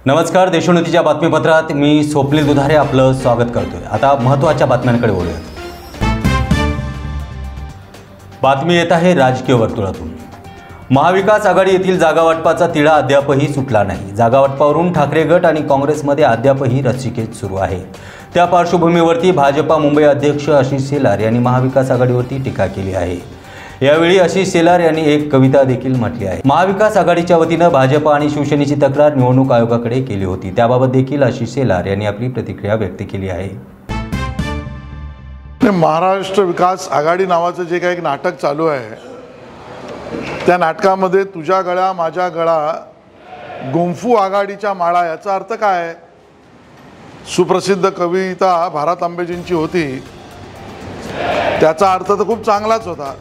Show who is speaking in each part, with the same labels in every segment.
Speaker 1: नमस्कार, देशोन्नतीच्या बातमीपत्रात मी स्वप्नील दुधारे आपलं स्वागत करतोय। आता महत्त्वाच्या बातम्यांकडे वळूयात। बातमी येत आहे राजकीय वर्तुळातून। महाविकास आघाडी येथील जागावाटपाचा तिढा अद्यापही सुटला नाही। जागावाटपावरून ठाकरे गट आणि काँग्रेसमध्ये अद्यापही रस्सीखेच सुरू आहे। त्या पार्श्वभूमीवरती भाजपा मुंबई अध्यक्ष आशिष शेलार यांनी महाविकास आघाडीवरती टीका केली आहे। यावेळी आशिष शेलार यांनी एक कविता देखील म्हटली आहे। महाविकास आघाडीच्या वतीने भाजप आणि शिवसेनेची तक्रार निवडणूक आयोगाकडे केली होती। त्याबाबत देखील आशिष शेलार यांनी आपली प्रतिक्रिया व्यक्त केली आहे।
Speaker 2: महाराष्ट्र विकास आघाडी नावाचं जे काही एक नाटक चालू आहे, त्या नाटकामध्ये तुझ्या गळा माझ्या गळा गुंफू आघाडीच्या माळा याचा अर्थ काय? सुप्रसिद्ध कविता भारत आंबेजींची होती, त्याचा अर्थ तर खूप चांगलाच होता,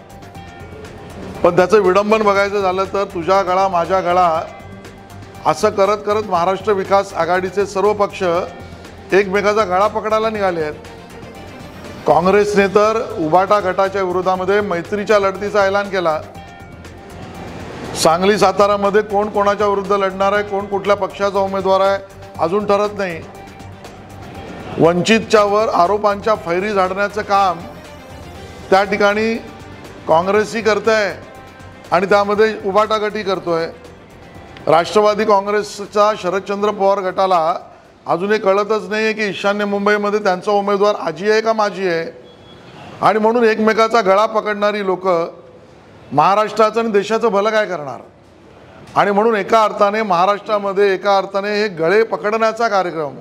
Speaker 2: पण त्याचं विडंबन बघायचं झालं तर तुझ्या गळा माझ्या गळा असं करत करत महाराष्ट्र विकास आघाडीचे सर्व पक्ष एकमेकाचा गळा पकडायला निघाले आहेत। काँग्रेसने तर उबाटा गटाच्या विरोधामध्ये मैत्रीच्या लढतीचा ऐलान केला। सांगली सातारामध्ये कोण कोणाच्या विरुद्ध लढणार आहे, कोण कुठल्या पक्षाचा उमेदवार आहे अजून ठरत नाही। वंचितच्या वर आरोपांच्या फैरी झाडण्याचं काम त्या ठिकाणी काँग्रेसही करते आहे आणि त्यामध्ये उबाटा गटही करतोय। राष्ट्रवादी काँग्रेसचा शरदचंद्र पवार गटाला अजूनही कळतच नाही आहे की ईशान्य मुंबईमध्ये त्यांचा उमेदवार आजी आहे का माझी आहे, आणि म्हणून एकमेकाचा गळा पकडणारी लोक महाराष्ट्राचं आणि देशाचं भलं काय करणार? आणि म्हणून एका अर्थाने महाराष्ट्रामध्ये एका अर्थाने हे गळे पकडण्याचा कार्यक्रम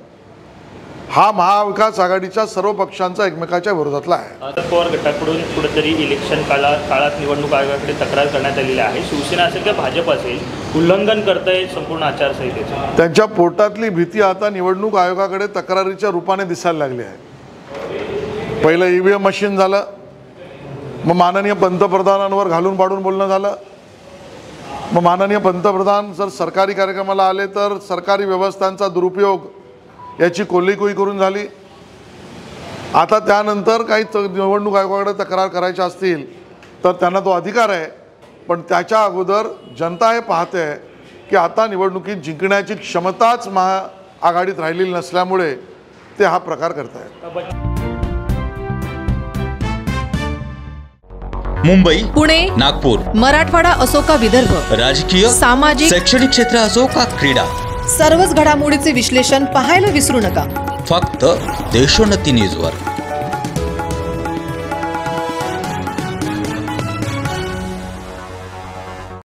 Speaker 2: हा महाविकास आघाडीच्या सर्व पक्षांचा एकमेकाच्या विरोधातला आहे।
Speaker 3: पवार गटाकडून कुठेतरी इलेक्शन काळात निवडणूक आयोगाकडे तक्रार करण्यात आलेली आहे। शिवसेना असेल किंवा भाजप असेल उल्लंघन करतंय संपूर्ण आचारसंहितेचं।
Speaker 2: त्यांच्या पोटातली भीती आता निवडणूक आयोगाकडे तक्रारीच्या रूपाने दिसायला लागली आहे। पहिलं ईव्हीएम मशीन झालं, मग माननीय पंतप्रधानांवर घालून पाडून बोलणं झालं, मग माननीय पंतप्रधान जर सरकारी कार्यक्रमाला आले तर सरकारी व्यवस्थांचा दुरुपयोग याची कोल्हीकोई करून झाली। आता त्यानंतर काही निवडणूक आयोगाकडे तक्रार करायच्या असतील तर त्यांना तो अधिकार आहे, पण त्याच्या अगोदर जनता हे पाहते की आता निवडणुकीत जिंकण्याची क्षमताच महाआघाडीत राहिलेली नसल्यामुळे ते हा प्रकार करत आहेत।
Speaker 4: मुंबई,
Speaker 5: पुणे,
Speaker 4: नागपूर,
Speaker 5: मराठवाडा असो का विदर्भ,
Speaker 4: राजकीय,
Speaker 5: सामाजिक,
Speaker 4: शैक्षणिक क्षेत्र असो का क्रीडा,
Speaker 5: सर्वच घडामोडीचे विश्लेषण पाहायला विसरू नका।
Speaker 4: फक्त देशोन्नती न्यूजवर।